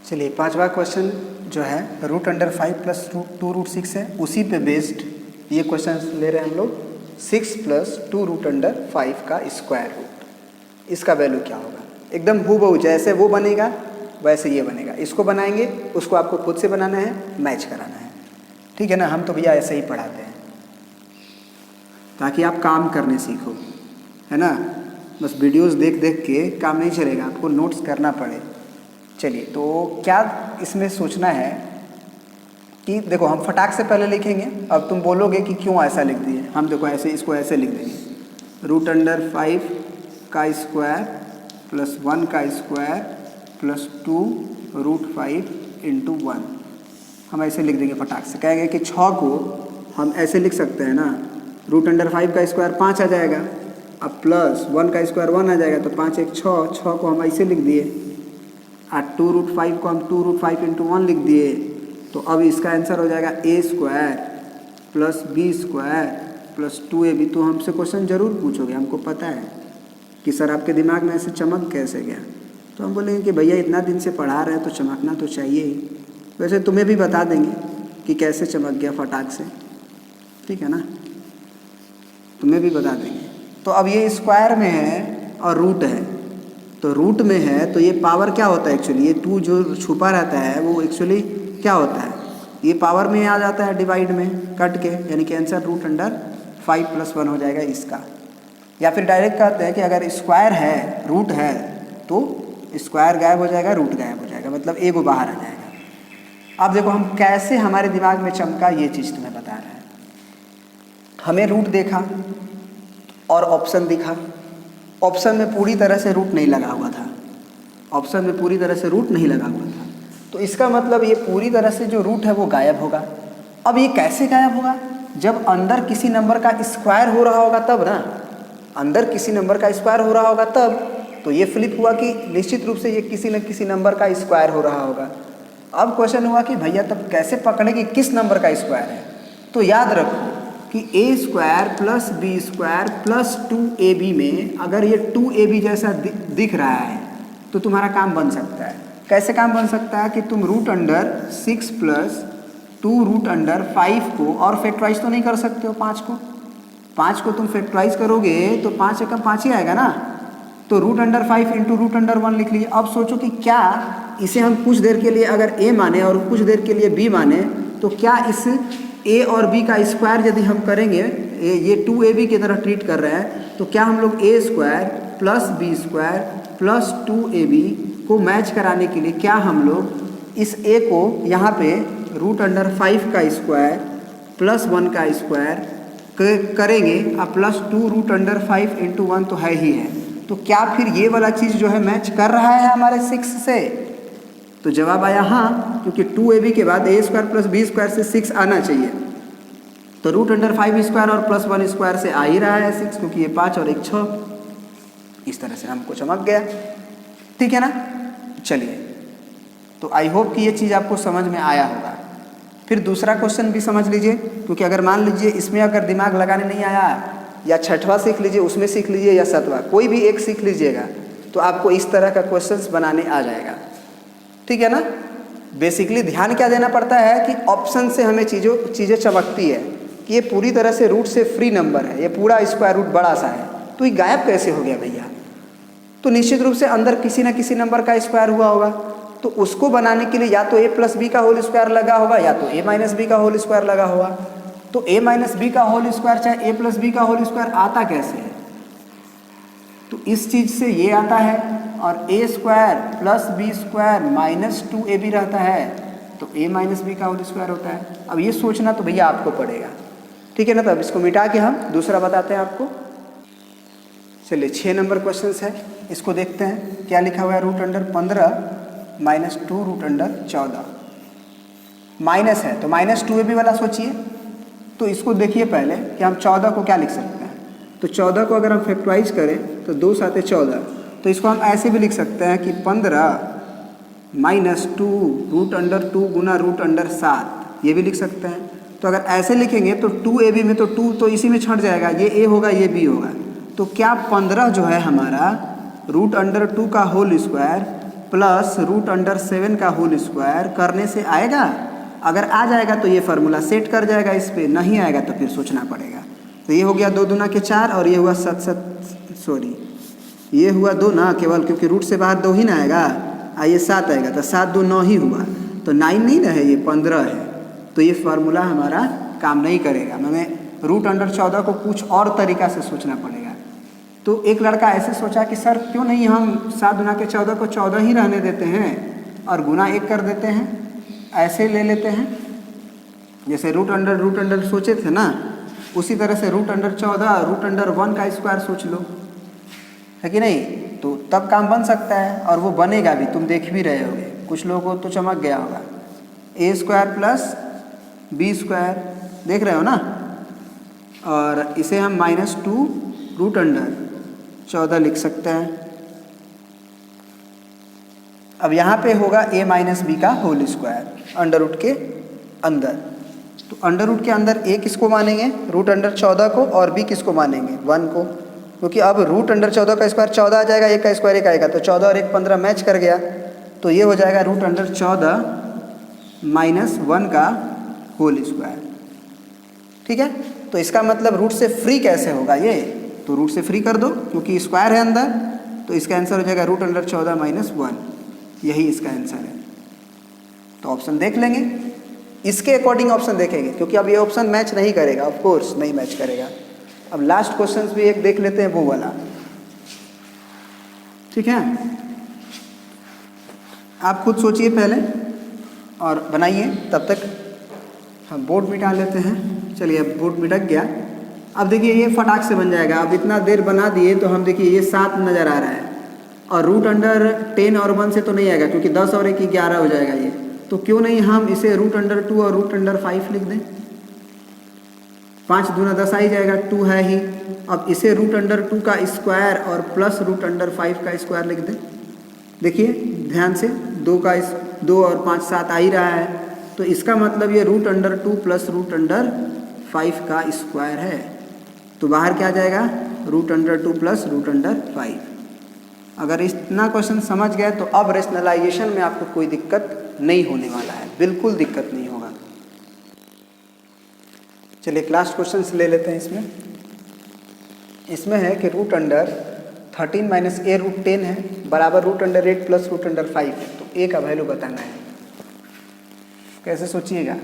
चलिए पांचवा क्वेश्चन जो है रूट अंडर 5 प्लस 2√6 है, उसी पे बेस्ड ये क्वेश्चन ले रहे हैं हम लोग। 6 प्लस 2 रूट अंडर 5 का स्क्वायर रूट, इसका वैल्यू क्या होगा। एकदम हूबहू जैसे वो बनेगा वैसे ये बनेगा। इसको बनाएंगे, उसको आपको खुद से बनाना है, मैच कराना है, ठीक है ना। हम तो भैया ऐसे ही पढ़ाते हैं ताकि आप काम करने सीखो, है ना। बस वीडियोस देख देख के काम नहीं चलेगा, आपको नोट्स करना पड़े। चलिए तो क्या इसमें सोचना है कि देखो हम फटाक से पहले लिखेंगे। अब तुम बोलोगे कि क्यों ऐसा लिख दिए, हम देखो ऐसे इसको ऐसे लिख देंगे। रूट अंडर 5 का स्क्वायर प्लस 1 का स्क्वायर प्लस 2 रूट 5 इंटू 1, हम ऐसे लिख देंगे फटाक से। कहेंगे कि 6 को हम ऐसे लिख सकते हैं ना, रूट अंडर 5 का स्क्वायर 5 आ जाएगा, अब प्लस 1 का स्क्वायर 1 आ जाएगा, तो 5 1 6, 6 को हम ऐसे लिख दिए, और 2 रूट 5 को हम 2 रूट 5 इंटू 1 लिख दिए। तो अब इसका आंसर हो जाएगा a square plus b square plus 2ab। तो हमसे क्वेश्चन जरूर पूछोगे, हमको पता है कि सर आपके दिमाग में ऐसे चमक कैसे गया। तो हम बोलेंगे कि भैया इतना दिन से पढ़ा रहे हैं तो चमकना तो चाहिए ही। वैसे तुम्हें भी बता देंगे कि कैसे चमक गया फटाक से, ठीक है ना, तुम्हें भी बता देंगे। तो अब ये स्क्वायर में है और रूट है, तो रूट में है तो ये पावर क्या होता है एक्चुअली, ये 2 जो छुपा रहता है वो एक्चुअली क्या होता है, ये पावर में आ जाता है डिवाइड में कट के, यानी कि आंसर रूट अंडर 5 प्लस 1 हो जाएगा इसका। या फिर डायरेक्ट कहते हैं कि अगर स्क्वायर है रूट है तो स्क्वायर गायब हो जाएगा, रूट गायब हो जाएगा, मतलब एगो बाहर आ जाएगा। अब देखो हम कैसे हमारे दिमाग में चमका, ये चीज़ तुम्हें बता रहे हैं। हमें रूट देखा और ऑप्शन दिखा, ऑप्शन में पूरी तरह से रूट नहीं लगा हुआ था, ऑप्शन में पूरी तरह से रूट नहीं लगा हुआ था, तो इसका मतलब ये पूरी तरह से जो रूट है वो गायब होगा। अब ये कैसे गायब होगा, जब अंदर किसी नंबर का स्क्वायर हो रहा होगा तब ना, अंदर किसी नंबर का स्क्वायर हो रहा होगा तब। तो ये फ्लिप हुआ कि निश्चित रूप से ये किसी न किसी नंबर का स्क्वायर हो रहा होगा। अब क्वेश्चन हुआ कि भैया तब कैसे पकड़े कि किस नंबर का स्क्वायर है। तो याद रखो कि a square plus B square plus 2ab में अगर ये 2ab जैसा दिख रहा है तो तुम्हारा काम बन सकता है। कैसे काम बन सकता है कि तुम root under 6 plus 2 root under 5 को, और फैक्टराइज तो नहीं कर सकते हो 5 को तुम फैक्टराइज करोगे तो 5 एकम 5 ही आएगा ना, तो root under 5 into root under 1 लिख लीजिए। अब सोचो कि क्या इसे हम कुछ देर के लिए अगर a माने और कुछ देर के लिए b माने, तो क्या इस a और b का स्क्वायर यदि हम करेंगे, ये 2ab की तरह ट्रीट कर रहे हैं, तो क्या हम लोग a square plus b square plus 2ab को मैच कराने के लिए क्या हम लोग इस a को यहाँ पे रूट अंडर 5 का स्क्वायर प्लस 1 का स्क्वायर करेंगे, और प्लस 2 रूट अंडर 5 इंटू 1 तो है ही है। तो क्या फिर ये वाला चीज़ जो है मैच कर रहा है हमारे 6 से, तो जवाब आया हाँ, क्योंकि 2ab के बाद a square plus b square से 6 आना चाहिए। तो रूट अंडर 5 स्क्वायर और प्लस 1 स्क्वायर से आ ही रहा है 6, क्योंकि ये 5 और 1 6। इस तरह से हमको चमक गया, ठीक है ना। चलिए तो आई होप कि ये चीज़ आपको समझ में आया होगा। फिर दूसरा क्वेश्चन भी समझ लीजिए, क्योंकि अगर मान लीजिए इसमें अगर दिमाग लगाने नहीं आया, या छठवां सीख लीजिए, उसमें सीख लीजिए, या सातवां, कोई भी एक सीख लीजिएगा तो आपको इस तरह का क्वेश्चंस बनाने आ जाएगा, ठीक है ना। बेसिकली ध्यान क्या देना पड़ता है कि ऑप्शन से हमें चीज़ें चमकती है कि ये पूरी तरह से रूट से फ्री नंबर है, ये पूरा स्क्वायर रूट बड़ा सा है, तो ये गायब कैसे हो गया भैया। तो निश्चित रूप से अंदर किसी न किसी नंबर का स्क्वायर हुआ होगा, तो उसको बनाने के लिए या तो a प्लस बी का होल स्क्वायर लगा होगा, या तो a माइनस बी का होल स्क्वायर लगा होगा। तो a माइनस बी का होल स्क्वायर चाहे a प्लस बी का होल स्क्वायर आता कैसे है, तो इस चीज़ से ये आता है, और a square plus B square minus 2ab रहता है, तो a माइनस बी का होल स्क्वायर होता है। अब ये सोचना तो भैया आपको पड़ेगा, ठीक है ना। तो अब इसको मिटा के हम दूसरा बताते हैं आपको। चलिए 6 नंबर क्वेश्चन है, इसको देखते हैं क्या लिखा हुआ है। Root under 15 minus 2 root under 14, minus है तो माइनस 2ab वाला सोचिए। तो इसको देखिए पहले कि हम 14 को क्या लिख सकते हैं। तो 14 को अगर हम फैक्टराइज करें तो 2 7 14, तो इसको हम ऐसे भी लिख सकते हैं कि 15 माइनस 2 रूट अंडर 2 गुना रूट अंडर 7, ये भी लिख सकते हैं। तो अगर ऐसे लिखेंगे तो 2ab में तो 2 तो इसी में छट जाएगा, ये a होगा ये b होगा। तो क्या 15 जो है हमारा रूट अंडर 2 का whole square plus root under 7 का होल स्क्वायर करने से आएगा। अगर आ जाएगा तो ये फार्मूला सेट कर जाएगा इस पर, नहीं आएगा तो फिर सोचना पड़ेगा। तो ये हो गया 2 दूना के 4 और ये हुआ 7 ये हुआ 2 ना केवल, क्योंकि रूट से बाहर 2 ही ना आएगा। ये 7 आएगा तो 7 2 9 ही हुआ, तो 9 नहीं ना है, ये 15 है। तो ये फार्मूला हमारा काम नहीं करेगा। मैंने रूट अंडर 14 को कुछ और तरीका से सोचना पड़ेगा। तो एक लड़का ऐसे सोचा कि सर क्यों नहीं हम 7 गुना के 14 को 14 ही रहने देते हैं और गुना 1 कर देते हैं, ऐसे ले लेते हैं। जैसे रूट अंडर सोचे थे ना, उसी तरह से रूट अंडर 14 रूट अंडर 1 का स्क्वायर सोच लो, है कि नहीं? तो तब काम बन सकता है और वो बनेगा भी, तुम देख भी रहे होगे। कुछ लोगों को तो चमक गया होगा। ए स्क्वायर प्लस बी स्क्वायर देख रहे हो ना, और इसे हम -2 रूट अंडर 14 लिख सकते हैं। अब यहाँ पे होगा a माइनस बी का होल स्क्वायर अंडर रूट के अंदर। तो अंडर रूट के अंदर a किसको मानेंगे? रूट अंडर 14 को, और b किसको मानेंगे? 1 को, क्योंकि अब रूट अंडर 14 का स्क्वायर 14 आ जाएगा, 1 का स्क्वायर 1 आएगा, तो 14 और 1 15 मैच कर गया। तो ये हो जाएगा रूट अंडर 14 माइनस 1 का होल स्क्वायर। ठीक है, तो इसका मतलब रूट से फ्री कैसे होगा ये? तो रूट से फ्री कर दो, क्योंकि स्क्वायर है अंदर, तो इसका आंसर हो जाएगा रूट अंडर 14 माइनस 1। यही इसका आंसर है। तो ऑप्शन देख लेंगे, इसके अकॉर्डिंग ऑप्शन देखेंगे, क्योंकि अब ये ऑप्शन मैच नहीं करेगा, ऑफ कोर्स नहीं मैच करेगा। अब लास्ट क्वेश्चन भी एक देख लेते हैं, वो वाला। ठीक है, आप खुद सोचिए पहले और बनाइए, तब तक हम बोर्ड मिटा लेते हैं। चलिए, अब बोर्ड मिटक गया। अब देखिए ये फटाक से बन जाएगा। अब इतना देर बना दिए तो हम देखिए ये 7 नज़र आ रहा है, और रूट अंडर 10 और 1 से तो नहीं आएगा, क्योंकि 10 और 1 11 हो जाएगा ये। तो क्यों नहीं हम इसे रूट अंडर 2 और रूट अंडर 5 लिख दें? 5 दूना 10 आ ही जाएगा, 2 है ही। अब इसे रूट अंडर 2 का स्क्वायर और प्लस रूट अंडर 5 का स्क्वायर लिख दें। देखिए ध्यान से, 2 और 5 7 आ ही रहा है, तो इसका मतलब ये root under 2 plus root under 5 का स्क्वायर है। तो बाहर क्या आ जाएगा? Root under 2 plus root under 5। अगर इतना क्वेश्चन समझ गए तो अब रेशनलाइजेशन में आपको कोई दिक्कत नहीं होने वाला है, बिल्कुल दिक्कत नहीं होगा। चलिए लास्ट क्वेश्चन ले लेते हैं। इसमें है कि root under 13 minus A root 10 है बराबर root under 8 plus root under 5 है। तो ए का वैल्यू बताना है। कैसे सोचिएगा?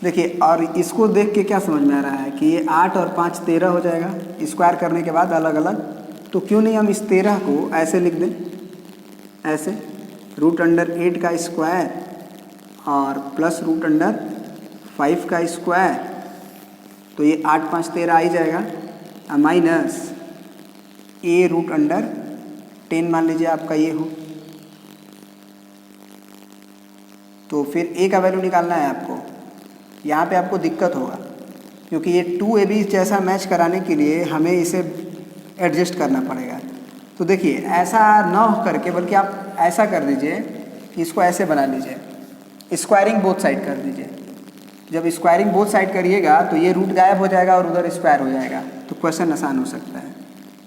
देखिए, और इसको देख के क्या समझ में आ रहा है कि ये 8 और 5 13 हो जाएगा स्क्वायर करने के बाद अलग अलग। तो क्यों नहीं हम इस 13 को ऐसे लिख दें, ऐसे रूट अंडर 8 का स्क्वायर और प्लस रूट अंडर 5 का स्क्वायर। तो ये 8 5 13 आ ही जाएगा, माइनस ए रूट अंडर 10 मान लीजिए आपका ये हो। तो फिर ए का वैल्यू निकालना है आपको। यहाँ पे आपको दिक्कत होगा, क्योंकि ये 2ab जैसा मैच कराने के लिए हमें इसे एडजस्ट करना पड़ेगा। तो देखिए, ऐसा ना हो करके, बल्कि आप ऐसा कर दीजिए कि इसको ऐसे बना लीजिए, स्क्वायरिंग बोथ साइड कर दीजिए। जब स्क्वायरिंग बोथ साइड करिएगा तो ये रूट गायब हो जाएगा और उधर स्क्वायर हो जाएगा, तो क्वेश्चन आसान हो सकता है।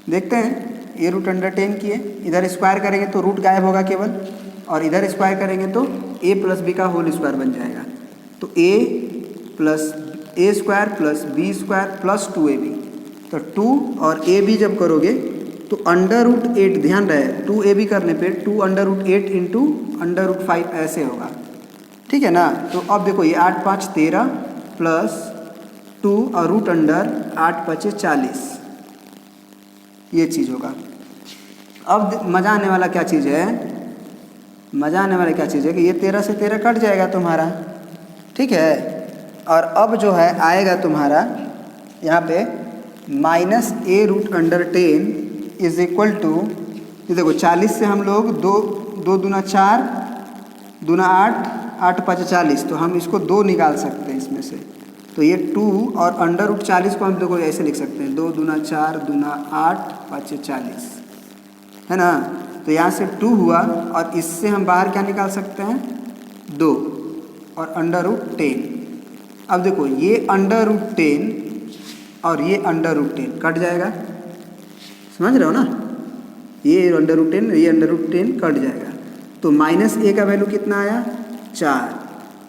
देखते हैं, ए रूट अंडर 10 किए, इधर स्क्वायर करेंगे तो रूट गायब होगा केवल, और इधर स्क्वायर करेंगे तो ए प्लस बी का होल स्क्वायर बन जाएगा। तो A plus A square plus B square plus 2ab। तो 2 और ए बी जब करोगे तो अंडर रूट 8, ध्यान रहे 2ab करने पे 2 under root 8 into under root 5 ऐसे होगा। ठीक है ना? तो अब देखो ये 8 5 13 प्लस 2 और रूट अंडर 8 5 40, ये चीज़ होगा। अब मज़ा आने वाला क्या चीज़ है? मज़ा आने वाला क्या चीज़ है कि ये 13 से 13 कट जाएगा तुम्हारा। ठीक है, और अब जो है आएगा तुम्हारा यहाँ पे minus A root under 10 is equal to, ये देखो 40 से हम लोग 2 दूना 4 दूना 8 8 5 40, तो हम इसको 2 निकाल सकते हैं इसमें से। तो ये 2 और अंडर रूट 40 को हम देखो ऐसे लिख सकते हैं, 2 दूना 4 दूना 8 5 40, है ना? तो यहाँ से 2 हुआ, और इससे हम बाहर क्या निकाल सकते हैं? 2 और अंडर रूट 10। अब देखो ये अंडर रूट 10 और ये अंडर रूट 10 कट जाएगा, समझ रहे हो ना? ये √10 ये √10 कट जाएगा, तो माइनस ए का वैल्यू कितना आया 4।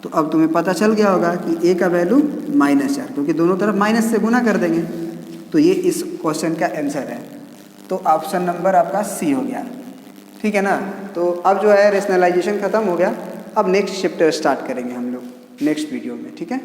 तो अब तुम्हें पता चल गया होगा कि ए का वैल्यू -4, क्योंकि दोनों तरफ माइनस से गुना कर देंगे। तो ये इस क्वेश्चन का आंसर है। तो ऑप्शन नंबर आपका सी हो गया, ठीक है ना। तो अब जो है रेशनलाइजेशन ख़त्म हो गया। अब नेक्स्ट चैप्टर स्टार्ट करेंगे हम लोग नेक्स्ट वीडियो में, ठीक है।